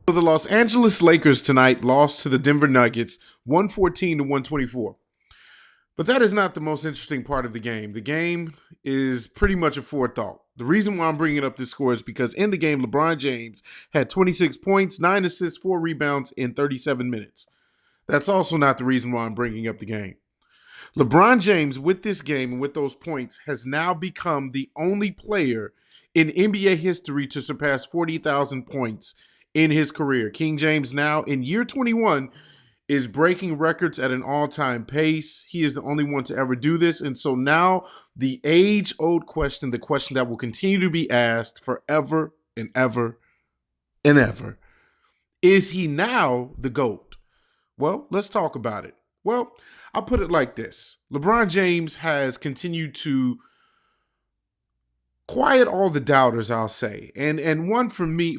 So the Los Angeles Lakers tonight lost to the Denver Nuggets 114 to 124. But that is not the most interesting part of the game. The game is pretty much a forethought. The reason why I'm bringing up this score is because in the game, LeBron James had 26 points, 9 assists, 4 rebounds in 37 minutes. That's also not the reason why I'm bringing up the game. LeBron James, with this game and with those points, has now become the only player in NBA history to surpass 40,000 points in his career. King James now in year 21 is breaking records at an all-time pace. He is the only one to ever do this. And so now the age-old question, the question that will continue to be asked forever and ever and ever, is he now the GOAT? Well, let's talk about it. Well, I'll put it like this. LeBron James has continued to quiet all the doubters, I'll say. And one for me,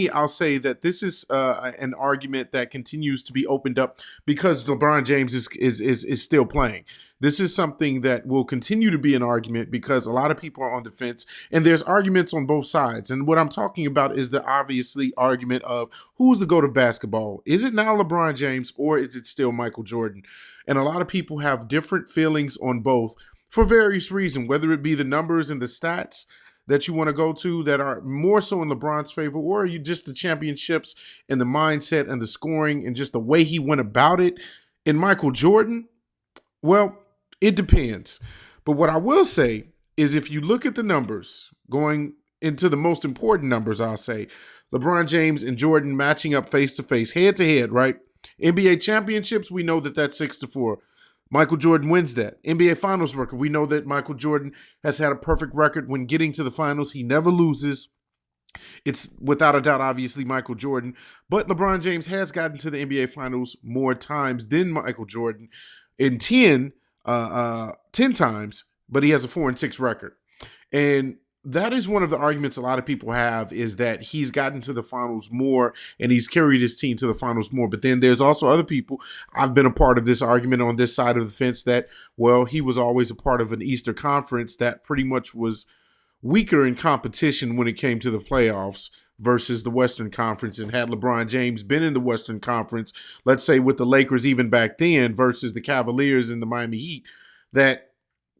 I'll say that this is an argument that continues to be opened up because LeBron James is still playing. This is something that will continue to be an argument because a lot of people are on the fence and there's arguments on both sides. And what I'm talking about is the obviously argument of who's the GOAT of basketball. Is it now LeBron James or is it still Michael Jordan? And a lot of people have different feelings on both for various reasons, whether it be the numbers and the stats that you want to go to that are more so in LeBron's favor, or you just the championships and the mindset and the scoring and just the way he went about it in Michael Jordan. Well, it depends. But what I will say is if you look at the numbers going into the most important numbers, I'll say LeBron James and Jordan matching up face to face, head to head, right? NBA championships, we know that that's 6-4. Michael Jordan wins that. NBA Finals record. We know that Michael Jordan has had a perfect record when getting to the finals. He never loses. It's without a doubt, obviously, Michael Jordan. But LeBron James has gotten to the NBA Finals more times than Michael Jordan in 10 times, but he has a 4-6 record. And that is one of the arguments a lot of people have is that he's gotten to the finals more and he's carried his team to the finals more. But then there's also other people. I've been a part of this argument on this side of the fence that, well, he was always a part of an Eastern Conference that pretty much was weaker in competition when it came to the playoffs versus the Western Conference. And had LeBron James been in the Western Conference, let's say with the Lakers even back then versus the Cavaliers and the Miami Heat, that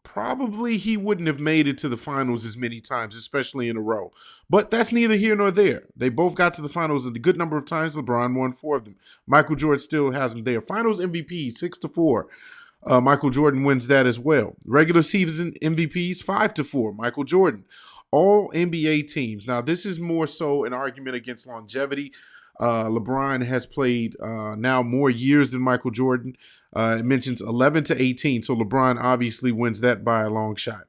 probably he wouldn't have made it to the finals as many times, especially in a row. But that's neither here nor there. They both got to the finals a good number of times. LeBron won 4 of them. Michael Jordan still has them there. Finals MVP, 6-4. Michael Jordan wins that as well. Regular season MVPs, 5-4. Michael Jordan. All NBA teams. Now, this is more so an argument against longevity. LeBron has played now more years than Michael Jordan. It mentions 11-18, so LeBron obviously wins that by a long shot.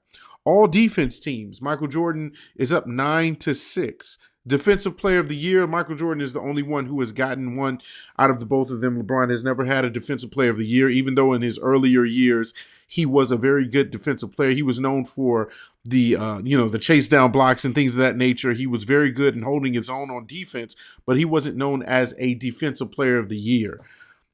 All defense teams, Michael Jordan is up 9-6. Defensive Player of the Year, Michael Jordan is the only one who has gotten one out of the both of them. LeBron has never had a Defensive Player of the Year, even though in his earlier years he was a very good defensive player. He was known for the chase down blocks and things of that nature. He was very good in holding his own on defense, but he wasn't known as a Defensive Player of the Year.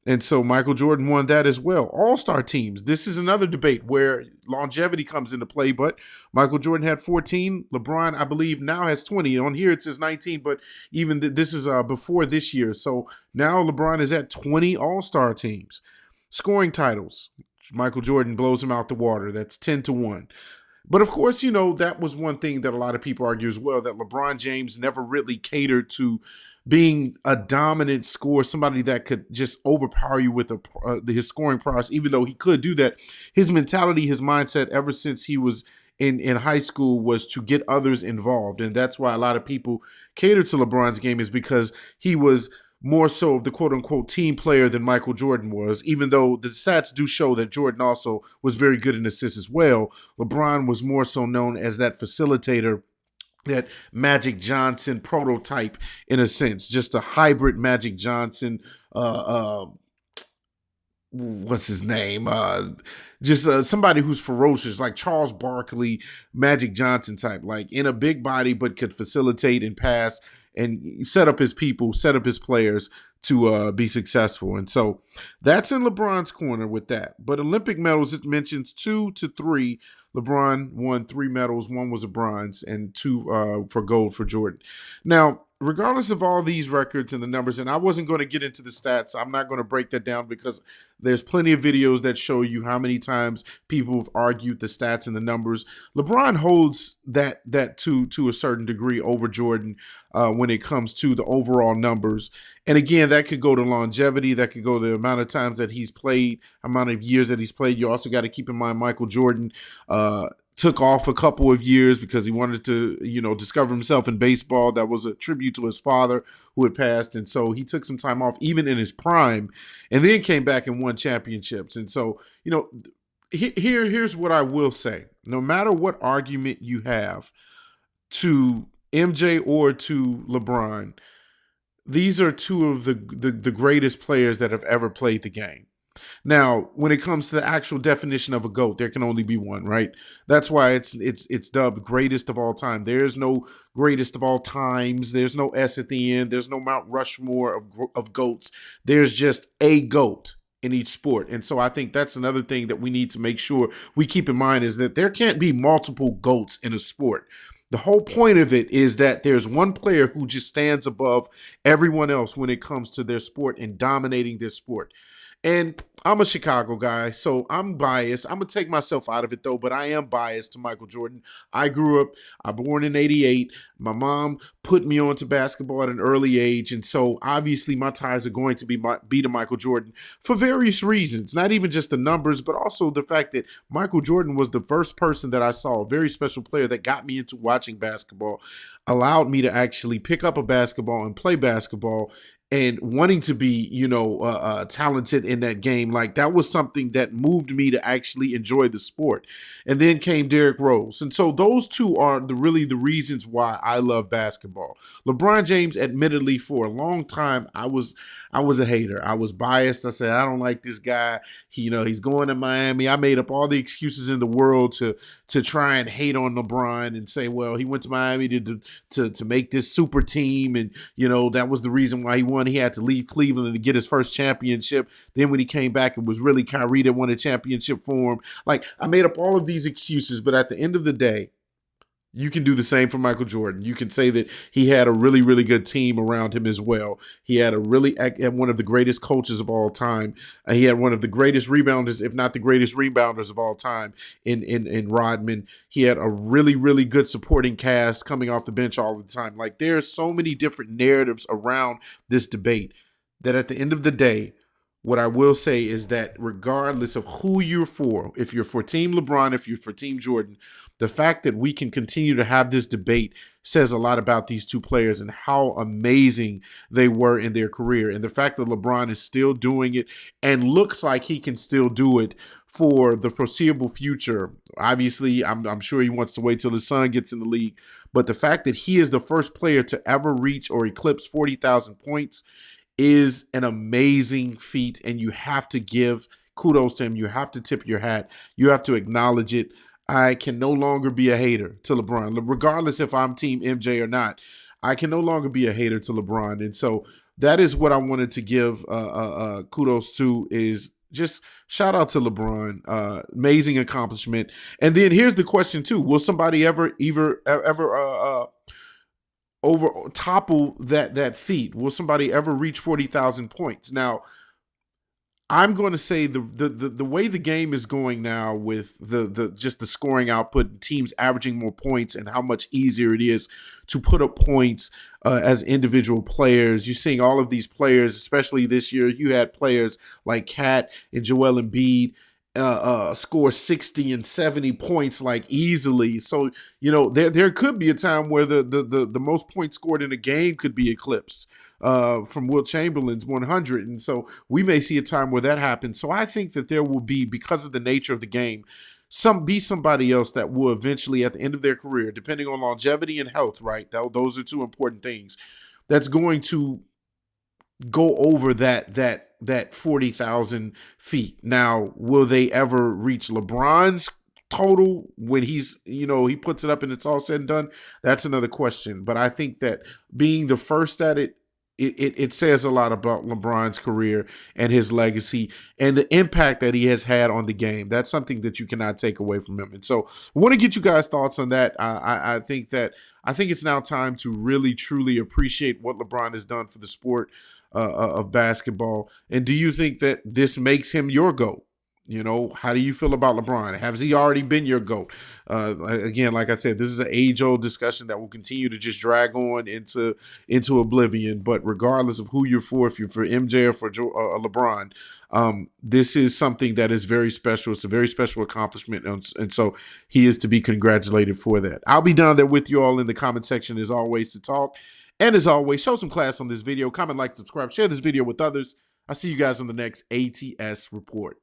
And so Michael Jordan won that as well. All-star teams. This is another debate where longevity comes into play, but Michael Jordan had 14. LeBron, I believe, now has 20. On here it says 19, but even this is before this year. So now LeBron is at 20 all-star teams. Scoring titles. Michael Jordan blows him out the water. That's 10-1. But of course, that was one thing that a lot of people argue as well, that LeBron James never really catered to being a dominant scorer, somebody that could just overpower you with his scoring prowess, even though he could do that. His mentality, his mindset ever since he was in high school was to get others involved. And that's why a lot of people cater to LeBron's game, is because he was more so of the quote-unquote team player than Michael Jordan was, even though the stats do show that Jordan also was very good in assists as well. LeBron was more so known as that facilitator, that Magic Johnson prototype in a sense, just a hybrid Magic Johnson, what's his name? Somebody who's ferocious, like Charles Barkley, Magic Johnson type, like in a big body, but could facilitate and pass and set up his people, set up his players to be successful. And so that's in LeBron's corner with that. But Olympic medals, it mentions 2-3. LeBron won 3 medals. 1 was a bronze and 2 for gold for Jordan. Now, regardless of all these records and the numbers, and I wasn't going to get into the stats. I'm not going to break that down because there's plenty of videos that show you how many times people have argued the stats and the numbers. LeBron holds that to a certain degree over Jordan when it comes to the overall numbers. And again, that could go to longevity. That could go to the amount of times that he's played, amount of years that he's played. You also got to keep in mind Michael Jordan took off a couple of years because he wanted to, discover himself in baseball. That was a tribute to his father who had passed. And so he took some time off, even in his prime, and then came back and won championships. And so, here's what I will say. No matter what argument you have to MJ or to LeBron, these are two of the greatest players that have ever played the game. Now, when it comes to the actual definition of a GOAT, there can only be one, right? That's why it's dubbed greatest of all time. There's no greatest of all times. There's no S at the end. There's no Mount Rushmore of GOATs. There's just a GOAT in each sport. And so I think that's another thing that we need to make sure we keep in mind is that there can't be multiple GOATs in a sport. The whole point of it is that there's one player who just stands above everyone else when it comes to their sport and dominating their sport. And I'm a Chicago guy, so I'm biased. I'm going to take myself out of it, though, but I am biased to Michael Jordan. I grew up, I born in 88. My mom put me onto basketball at an early age, and so obviously my ties are going to be to Michael Jordan for various reasons, not even just the numbers, but also the fact that Michael Jordan was the first person that I saw, a very special player that got me into watching basketball, allowed me to actually pick up a basketball and play basketball, and wanting to be, talented in that game. Like that was something that moved me to actually enjoy the sport. And then came Derrick Rose. And so those two are really the reasons why I love basketball. LeBron James, admittedly, for a long time, I was a hater. I was biased. I said, I don't like this guy. He's going to Miami. I made up all the excuses in the world to try and hate on LeBron and say, well, he went to Miami to make this super team. And, that was the reason why he won. He had to leave Cleveland to get his first championship. Then when he came back, it was really Kyrie that won a championship for him. Like, I made up all of these excuses, but at the end of the day, you can do the same for Michael Jordan. You can say that he had a really, really good team around him as well. He had one of the greatest coaches of all time. He had one of the greatest rebounders, if not the greatest rebounders of all time in Rodman. He had a really, really good supporting cast coming off the bench all the time. Like there's so many different narratives around this debate that at the end of the day, what I will say is that regardless of who you're for, if you're for Team LeBron, if you're for Team Jordan, the fact that we can continue to have this debate says a lot about these two players and how amazing they were in their career. And the fact that LeBron is still doing it and looks like he can still do it for the foreseeable future. Obviously, I'm sure he wants to wait till his son gets in the league. But the fact that he is the first player to ever reach or eclipse 40,000 points is an amazing feat, and you have to give kudos to him. You have to tip your hat. You have to acknowledge it. I can no longer be a hater to LeBron, regardless if I'm Team MJ or not. I can no longer be a hater to LeBron, and so that is what I wanted to give kudos to. Is just shout out to LeBron, amazing accomplishment. And then here's the question too: will somebody ever over topple that feat? Will somebody ever reach 40,000 points? Now, I'm going to say the way the game is going now with the just the scoring output, teams averaging more points, and how much easier it is to put up points as individual players. You're seeing all of these players, especially this year. You had players like Kat and Joel Embiid score 60 and 70 points like easily. So, there could be a time where the most points scored in a game could be eclipsed from Wilt Chamberlain's 100. And so we may see a time where that happens. So I think that there will be, because of the nature of the game, somebody else that will eventually, at the end of their career, depending on longevity and health, right? Those are two important things. That's going to go over that 40,000 feet. Now, will they ever reach LeBron's total when he's, he puts it up and it's all said and done? That's another question. But I think that being the first at it it says a lot about LeBron's career and his legacy and the impact that he has had on the game. That's something that you cannot take away from him. And so I want to get you guys' thoughts on that. I think it's now time to really truly appreciate what LeBron has done for the sport of basketball. And do you think that this makes him your GOAT? You know, how do you feel about LeBron? Has he already been your GOAT? Again, like I said, this is an age-old discussion that will continue to just drag on into oblivion. But regardless of who you're for, if you're for MJ or for LeBron, this is something that is very special. It's a very special accomplishment, and so he is to be congratulated for that. I'll be down there with you all in the comment section as always to talk. And as always, show some class on this video. Comment, like, subscribe, share this video with others. I'll see you guys on the next ATS report.